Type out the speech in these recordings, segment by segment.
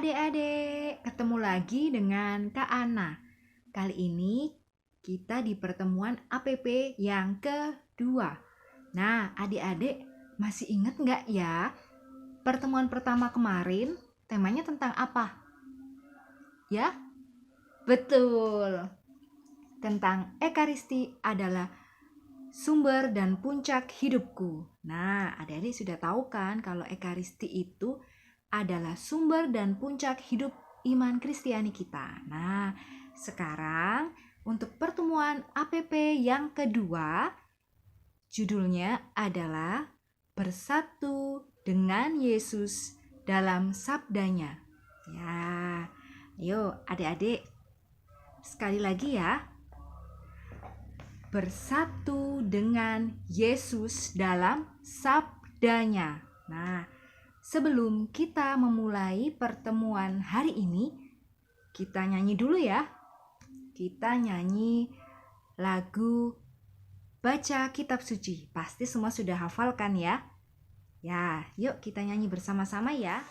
adik-adik, ketemu lagi dengan Kak Ana. Kali ini kita di pertemuan APP yang kedua. Nah, adik-adik masih ingat nggak ya? Pertemuan pertama kemarin temanya tentang apa? Ya, betul. Tentang Ekaristi adalah sumber dan puncak hidupku. Nah, adik-adik sudah tahu kan kalau Ekaristi itu adalah sumber dan puncak hidup iman Kristiani kita. Nah, sekarang untuk pertemuan APP yang kedua, judulnya adalah Bersatu dengan Yesus dalam Sabdanya. Ya, yuk adik-adik, sekali lagi ya. Bersatu dengan Yesus dalam Sabdanya. Nah, sebelum kita memulai pertemuan hari ini, kita nyanyi dulu ya. Kita nyanyi lagu Baca Kitab Suci. Pasti semua sudah hafal kan ya? Ya, yuk kita nyanyi bersama-sama ya.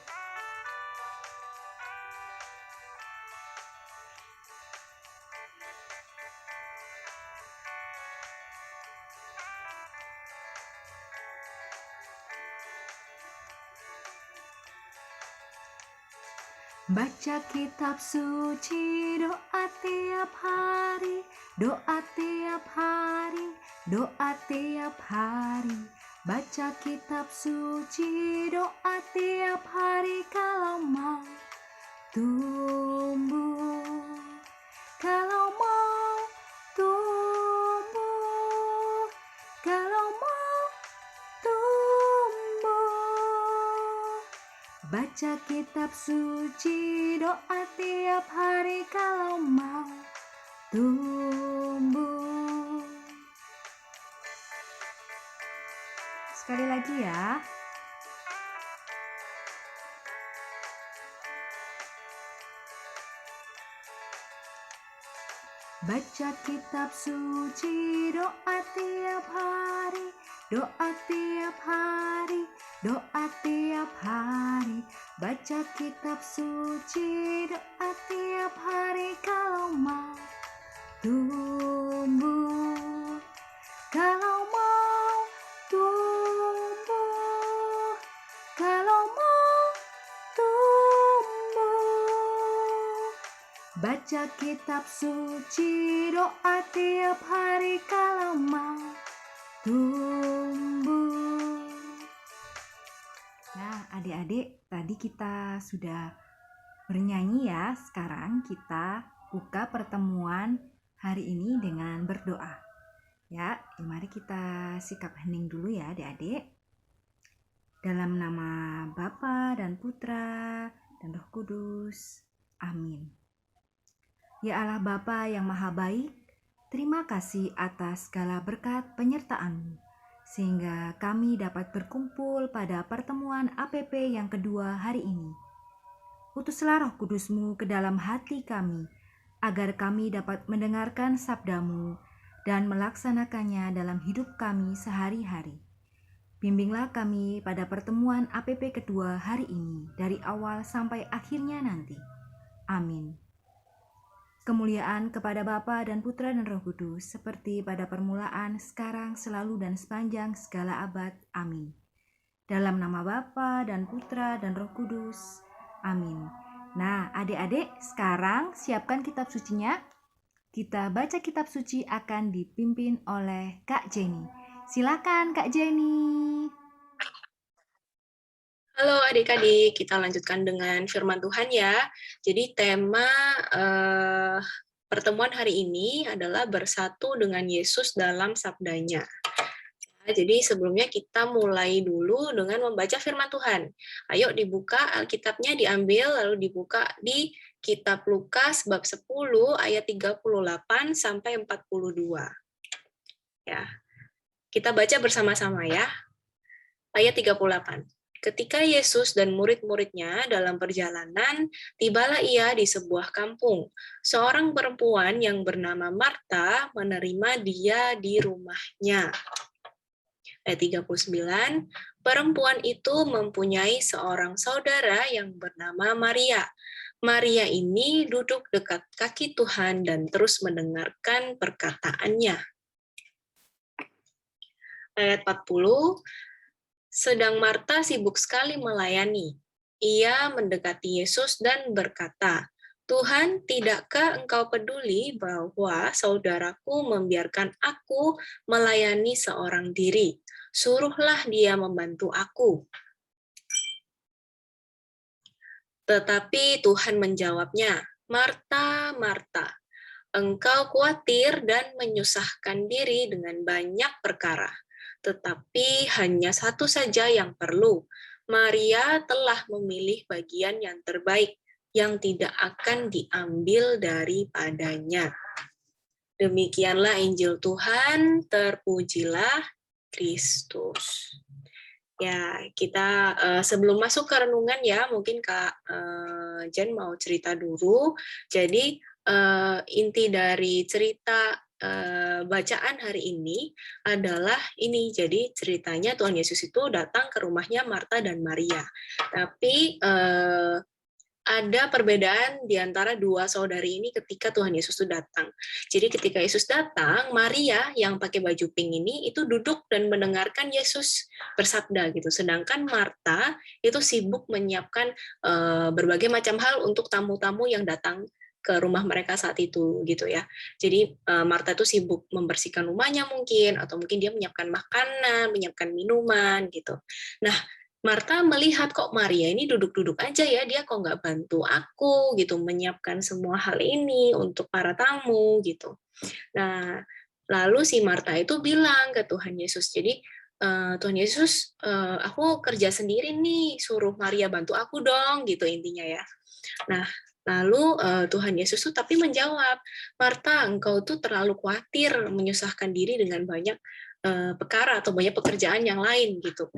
Baca kitab suci, doa tiap hari, doa tiap hari, doa tiap hari. Baca kitab suci, doa tiap hari kalau mau tumbuh. Kalau mau tumbuh, kalau mau tumbuh. Baca kitab suci, doa tiap hari kalau mau tumbuh. Sekali lagi ya. Baca kitab suci, doa tiap hari, doa tiap hari, doa tiap hari. Baca kitab suci, doa tiap hari kalau mau tumbuh. Kalau mau tumbuh, kalau mau tumbuh. Baca kitab suci, doa tiap hari kalau mau tumbuh. Nah, adik-adik, tadi kita sudah bernyanyi ya. Sekarang kita buka pertemuan hari ini dengan berdoa. Ya, mari kita sikap hening dulu ya adik-adik. Dalam nama Bapa dan Putra dan Roh Kudus. Amin. Ya Allah Bapa yang Maha Baik, terima kasih atas segala berkat penyertaan-Mu, sehingga kami dapat berkumpul pada pertemuan APP yang kedua hari ini. Utuslah Roh Kudus-Mu ke dalam hati kami, agar kami dapat mendengarkan sabda-Mu dan melaksanakannya dalam hidup kami sehari-hari. Bimbinglah kami pada pertemuan APP kedua hari ini, dari awal sampai akhirnya nanti. Amin. Kemuliaan kepada Bapa dan Putra dan Roh Kudus, seperti pada permulaan, sekarang, selalu, dan sepanjang segala abad. Amin. Dalam nama Bapa dan Putra dan Roh Kudus. Amin. Nah, adik-adik, sekarang siapkan kitab sucinya. Kita baca kitab suci akan dipimpin oleh Kak Jenny. Silakan Kak Jenny. Halo adik-adik, kita lanjutkan dengan firman Tuhan ya. Jadi tema pertemuan hari ini adalah bersatu dengan Yesus dalam sabdanya. Nah, jadi sebelumnya kita mulai dulu dengan membaca firman Tuhan. Ayo dibuka Alkitabnya, diambil lalu dibuka di kitab Lukas bab 10 ayat 38 sampai 42. Ya. Kita baca bersama-sama ya. Ayat 38. Ketika Yesus dan murid-muridnya dalam perjalanan, tibalah ia di sebuah kampung. Seorang perempuan yang bernama Marta menerima dia di rumahnya. Ayat 39, Perempuan itu mempunyai seorang saudara yang bernama Maria. Maria ini duduk dekat kaki Tuhan dan terus mendengarkan perkataannya. Ayat 40, sedang Marta sibuk sekali melayani. Ia mendekati Yesus dan berkata, Tuhan, tidakkah engkau peduli bahwa saudaraku membiarkan aku melayani seorang diri? Suruhlah dia membantu aku. Tetapi Tuhan menjawabnya, Marta, Marta, engkau khawatir dan menyusahkan diri dengan banyak perkara, tetapi hanya satu saja yang perlu. Maria telah memilih bagian yang terbaik, yang tidak akan diambil daripadanya. Demikianlah Injil Tuhan, terpujilah Kristus. Ya, kita sebelum masuk ke renungan ya, mungkin Kak Jen mau cerita dulu. Jadi inti dari cerita bacaan hari ini adalah ini. Jadi ceritanya Tuhan Yesus itu datang ke rumahnya Marta dan Maria. Tapi ada perbedaan di antara dua saudari ini ketika Tuhan Yesus itu datang. Jadi ketika Yesus datang, Maria yang pakai baju pink ini itu duduk dan mendengarkan Yesus bersabda gitu. Sedangkan Marta itu sibuk menyiapkan berbagai macam hal untuk tamu-tamu yang datang ke rumah mereka saat itu gitu ya. Jadi Marta itu sibuk membersihkan rumahnya mungkin, atau mungkin dia menyiapkan makanan, menyiapkan minuman gitu. Nah, Marta melihat kok Maria ini duduk-duduk aja ya, dia kok nggak bantu aku gitu, menyiapkan semua hal ini untuk para tamu gitu. Nah, lalu si Marta itu bilang ke Tuhan Yesus, jadi Tuhan Yesus, aku kerja sendiri nih, suruh Maria bantu aku dong, gitu intinya ya. Nah, lalu Tuhan Yesus tuh tapi menjawab, Marta, engkau tuh terlalu khawatir menyusahkan diri dengan banyak perkara atau banyak pekerjaan yang lain gitu.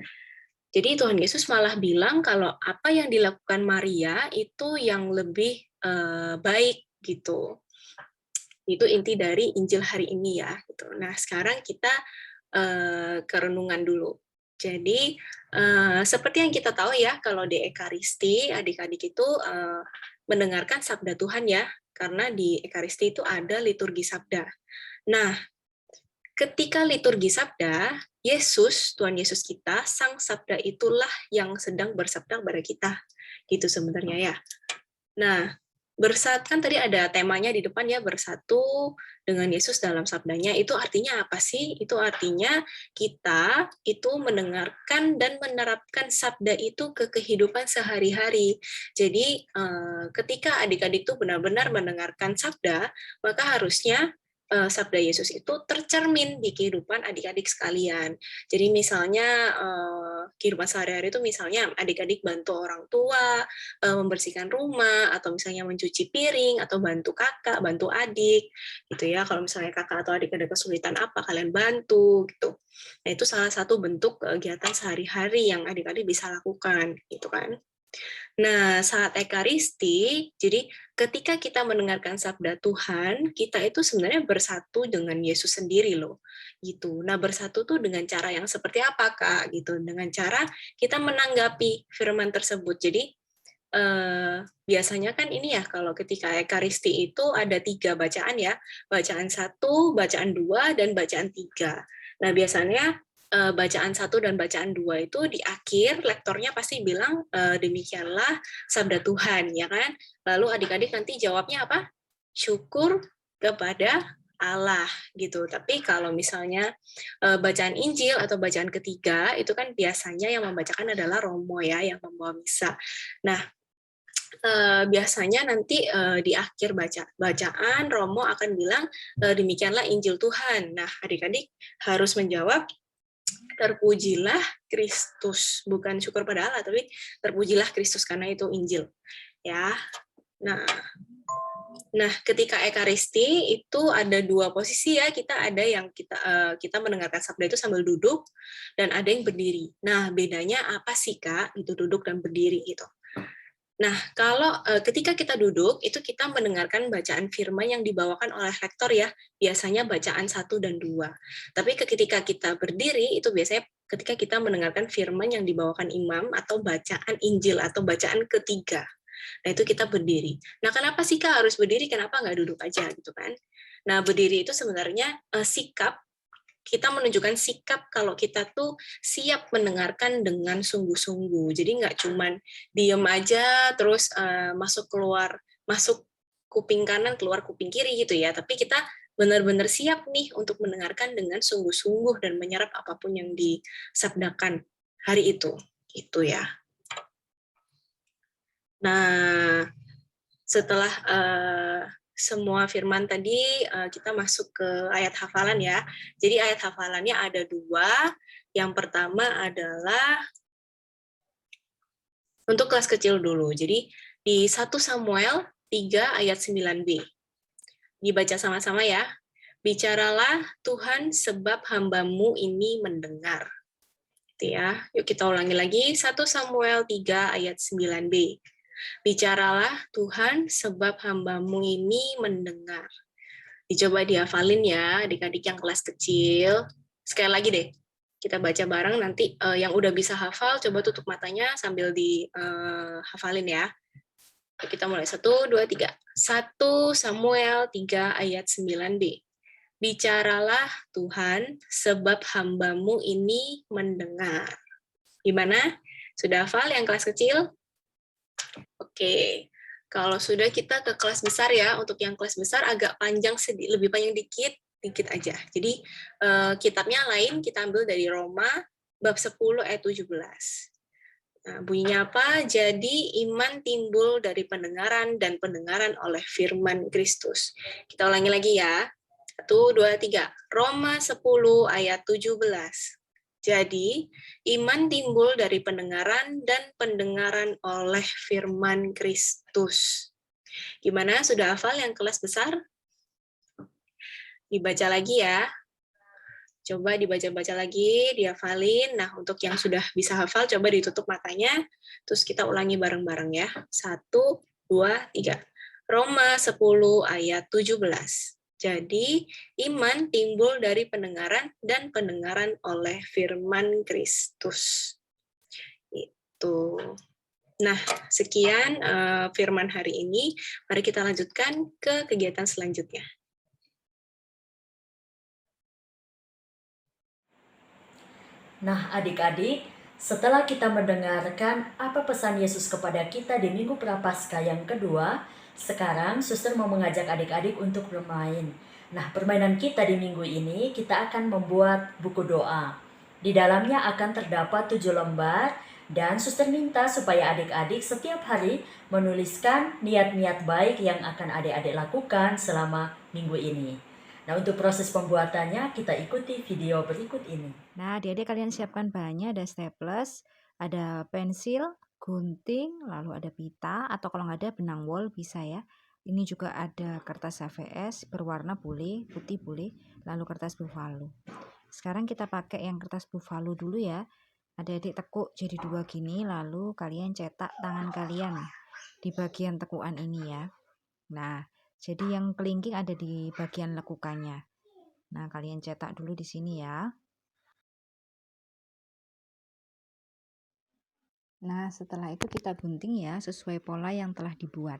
Jadi Tuhan Yesus malah bilang kalau apa yang dilakukan Maria itu yang lebih baik gitu. Itu inti dari Injil hari ini ya. Gitu. Nah sekarang kita ke renungan dulu. Jadi seperti yang kita tahu ya kalau di Ekaristi adik-adik itu mendengarkan sabda Tuhan ya, karena di Ekaristi itu ada liturgi sabda. Nah ketika liturgi sabda, Yesus, Tuhan Yesus kita, Sang Sabda itulah yang sedang bersabda kepada kita. Gitu sebenarnya ya. Nah, bersatu kan tadi ada temanya di depan ya, bersatu dengan Yesus dalam sabdanya. Itu artinya apa sih? Itu artinya kita itu mendengarkan dan menerapkan sabda itu ke kehidupan sehari-hari. Jadi ketika adik-adik itu benar-benar mendengarkan sabda, maka harusnya sabda Yesus itu tercermin di kehidupan adik-adik sekalian. Jadi misalnya kehidupan sehari-hari itu misalnya adik-adik bantu orang tua, membersihkan rumah, atau misalnya mencuci piring, atau bantu kakak, bantu adik, gitu ya. Kalau misalnya kakak atau adik ada kesulitan apa, kalian bantu, gitu. Nah itu salah satu bentuk kegiatan sehari-hari yang adik-adik bisa lakukan, gitu kan. Nah, saat Ekaristi, jadi ketika kita mendengarkan sabda Tuhan, kita itu sebenarnya bersatu dengan Yesus sendiri loh. Gitu. Nah, bersatu tuh dengan cara yang seperti apa, Kak? Gitu. Dengan cara kita menanggapi firman tersebut. Jadi, biasanya kan ini ya, kalau ketika Ekaristi itu ada 3 bacaan ya. Bacaan 1, bacaan 2, dan bacaan 3. Nah, biasanya bacaan 1 dan bacaan 2 itu di akhir lektornya pasti bilang demikianlah sabda Tuhan ya kan. Lalu adik-adik nanti jawabnya apa? Syukur kepada Allah gitu. Tapi kalau misalnya bacaan Injil atau bacaan ketiga itu kan biasanya yang membacakan adalah romo ya, yang membawa misa. Nah, biasanya nanti di akhir bacaan romo akan bilang demikianlah Injil Tuhan. Nah, adik-adik harus menjawab terpujilah Kristus, bukan syukur pada Allah, tapi terpujilah Kristus karena itu Injil. Ya. Nah, ketika Ekaristi itu ada 2 posisi ya, kita ada yang kita mendengarkan sabda itu sambil duduk dan ada yang berdiri. Nah, bedanya apa sih Kak? Itu duduk dan berdiri gitu. Nah, kalau ketika kita duduk, itu kita mendengarkan bacaan firman yang dibawakan oleh lektor ya, biasanya bacaan 1 dan 2. Tapi ketika kita berdiri, itu biasanya ketika kita mendengarkan firman yang dibawakan imam atau bacaan Injil atau bacaan ketiga. Nah, itu kita berdiri. Nah, kenapa sih Kak harus berdiri? Kenapa nggak duduk aja gitu kan? Nah, berdiri itu sebenarnya sikap kita menunjukkan sikap kalau kita tuh siap mendengarkan dengan sungguh-sungguh. Jadi nggak cuman diem aja terus masuk kuping kanan keluar kuping kiri gitu ya. Tapi kita benar-benar siap nih untuk mendengarkan dengan sungguh-sungguh dan menyerap apapun yang disabdakan hari itu. Itu ya. Nah, setelah semua firman tadi, kita masuk ke ayat hafalan ya. Jadi ayat hafalannya ada 2. Yang pertama adalah untuk kelas kecil dulu. Jadi di 1 Samuel 3 ayat 9b. Dibaca sama-sama ya. Bicaralah Tuhan sebab hambamu ini mendengar. Gitu ya. Yuk kita ulangi lagi. 1 Samuel 3 ayat 9b. Bicaralah Tuhan sebab hambamu ini mendengar. Dicoba dihafalin ya, adik-adik yang kelas kecil. Sekali lagi deh, kita baca bareng nanti yang udah bisa hafal, coba tutup matanya sambil dihafalin ya. Kita mulai 1, 2, 3. 1 Samuel 3 ayat 9b. Bicaralah Tuhan, sebab hambamu ini mendengar. Gimana? Sudah hafal yang kelas kecil? Oke, kalau sudah kita ke kelas besar ya. Untuk yang kelas besar agak panjang lebih panjang dikit, dikit aja. Jadi kitabnya lain, kita ambil dari Roma bab 10 ayat 17. Nah, bunyinya apa? Jadi iman timbul dari pendengaran dan pendengaran oleh firman Kristus. Kita ulangi lagi ya. 1, 2, 3. Roma 10 ayat 17. Jadi, iman timbul dari pendengaran dan pendengaran oleh firman Kristus. Gimana? Sudah hafal yang kelas besar? Dibaca lagi ya. Coba dibaca-baca lagi, dihafalin. Nah, untuk yang sudah bisa hafal, coba ditutup matanya. Terus kita ulangi bareng-bareng ya. 1, 2, 3. Roma 10 ayat 17. Jadi, iman timbul dari pendengaran dan pendengaran oleh firman Kristus. Itu. Nah, sekian firman hari ini. Mari kita lanjutkan ke kegiatan selanjutnya. Nah, adik-adik, setelah kita mendengarkan apa pesan Yesus kepada kita di Minggu Prapaskah yang kedua, sekarang suster mau mengajak adik-adik untuk bermain. Nah, permainan kita di minggu ini, kita akan membuat buku doa. Di dalamnya akan terdapat 7 lembar, dan suster minta supaya adik-adik setiap hari menuliskan niat-niat baik yang akan adik-adik lakukan selama minggu ini. Nah, untuk proses pembuatannya, kita ikuti video berikut ini. Nah, adik-adik kalian siapkan bahannya, ada staples, ada pensil, gunting, lalu ada pita, atau kalau nggak ada benang wol bisa ya. Ini juga ada kertas HVS, berwarna boleh, putih boleh, lalu kertas buffalo. Sekarang kita pakai yang kertas buffalo dulu ya. Adik-adik tekuk jadi 2 gini, lalu kalian cetak tangan kalian di bagian tekukan ini ya. Nah, jadi yang kelingking ada di bagian lekukannya. Nah, kalian cetak dulu di sini ya. Nah, setelah itu kita gunting ya sesuai pola yang telah dibuat.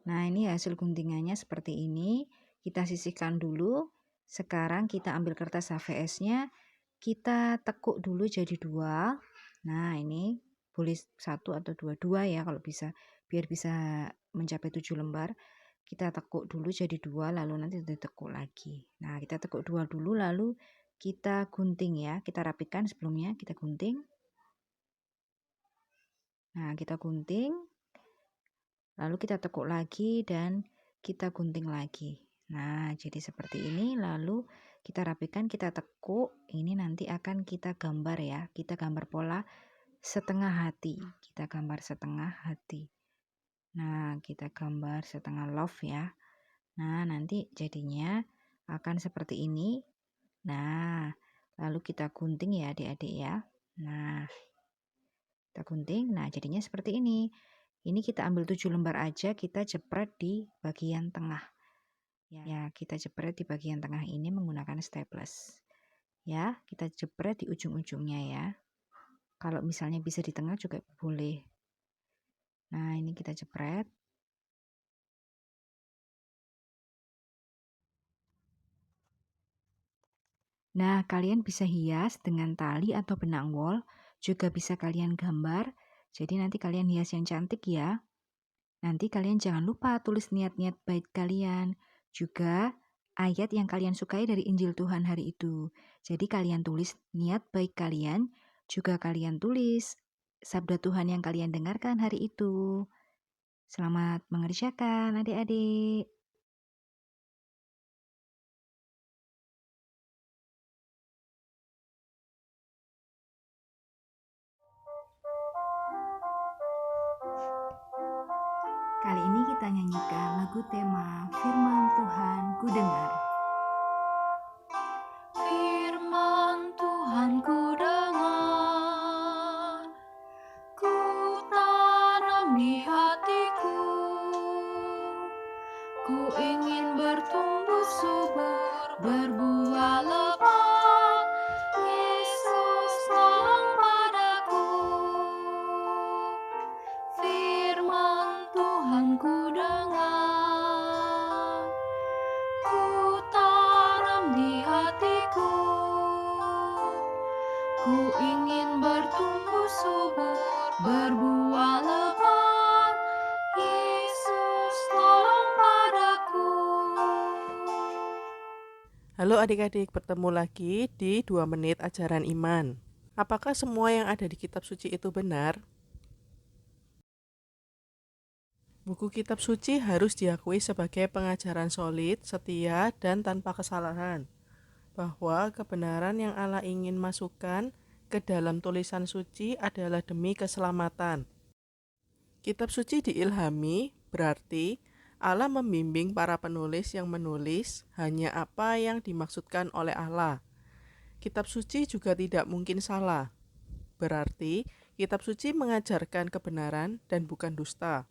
Nah, ini hasil guntingannya seperti ini. Kita sisihkan dulu. Sekarang kita ambil kertas HVS-nya, kita tekuk dulu jadi 2. Nah, ini boleh 1 atau 2 ya kalau bisa, biar bisa mencapai 7 lembar. Kita tekuk dulu jadi 2, lalu nanti ditekuk lagi. Nah, kita tekuk 2 dulu, lalu kita gunting ya. Kita rapikan sebelumnya, kita gunting. Nah, kita gunting, lalu kita tekuk lagi dan kita gunting lagi. Nah, jadi seperti ini, lalu kita rapikan, kita tekuk. Ini nanti akan kita gambar ya. Kita gambar pola setengah hati. Kita gambar setengah hati. Nah, kita gambar setengah love ya. Nah, nanti jadinya akan seperti ini. Nah, lalu kita gunting ya adik-adik ya. Nah, kita gunting. Nah, jadinya seperti ini. Ini kita ambil 7 lembar aja, kita jepret di bagian tengah. Ya, kita jepret di bagian tengah ini menggunakan staples. Ya, kita jepret di ujung-ujungnya ya. Kalau misalnya bisa di tengah juga boleh. Nah, ini kita jepret. Nah, kalian bisa hias dengan tali atau benang wol, juga bisa kalian gambar. Jadi nanti kalian hias yang cantik ya. Nanti kalian jangan lupa tulis niat-niat baik kalian. Juga ayat yang kalian sukai dari Injil Tuhan hari itu. Jadi kalian tulis niat baik kalian, juga kalian tulis sabda Tuhan yang kalian dengarkan hari itu. Selamat mengerjakan adik-adik. Kali ini kita nyanyikan lagu tema Firman Tuhan Ku Dengar. Firman Tuhan ku dengar, ku tanam di hatiku, ku ingin bertumbuh subur, berbuah lebat, Yesus tolong padaku. Firman Tuhan ku dengar, ku tanam di hatiku, ku ingin bertumbuh subur, berbuah lebat, Yesus tolong padaku. Halo adik-adik, bertemu lagi di 2 menit ajaran iman. Apakah semua yang ada di kitab suci itu benar? Buku kitab suci harus diakui sebagai pengajaran solid, setia, dan tanpa kesalahan. Bahwa kebenaran yang Allah ingin masukkan ke dalam tulisan suci adalah demi keselamatan. Kitab suci diilhami, berarti Allah membimbing para penulis yang menulis hanya apa yang dimaksudkan oleh Allah. Kitab suci juga tidak mungkin salah. Berarti kitab suci mengajarkan kebenaran dan bukan dusta.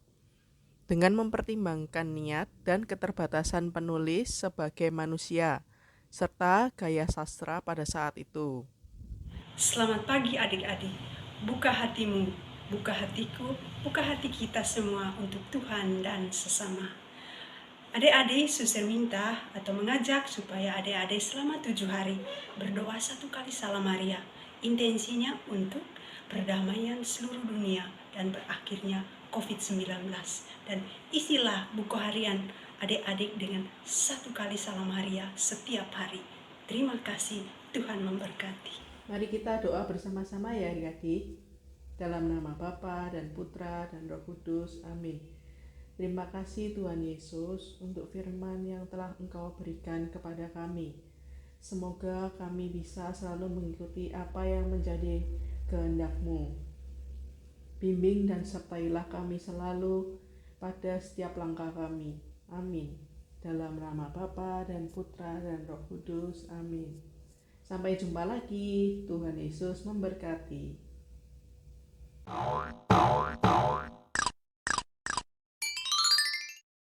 Dengan mempertimbangkan niat dan keterbatasan penulis sebagai manusia, serta gaya sastra pada saat itu. Selamat pagi adik-adik, buka hatimu, buka hatiku, buka hati kita semua untuk Tuhan dan sesama. Adik-adik, suster minta atau mengajak supaya adik-adik selama 7 hari berdoa 1 kali Salam Maria. Intensinya untuk perdamaian seluruh dunia dan berakhirnya COVID-19. Dan isilah buku harian adik-adik dengan 1 kali Salam Maria setiap hari. Terima kasih, Tuhan memberkati. Mari kita doa bersama-sama ya adik-adik. Dalam nama Bapa dan Putra dan Roh Kudus. Amin. Terima kasih Tuhan Yesus untuk firman yang telah Engkau berikan kepada kami. Semoga kami bisa selalu mengikuti apa yang menjadi kehendak-Mu. Bimbing dan sertailah kami selalu pada setiap langkah kami. Amin. Dalam nama Bapa dan Putra dan Roh Kudus. Amin. Sampai jumpa lagi. Tuhan Yesus memberkati.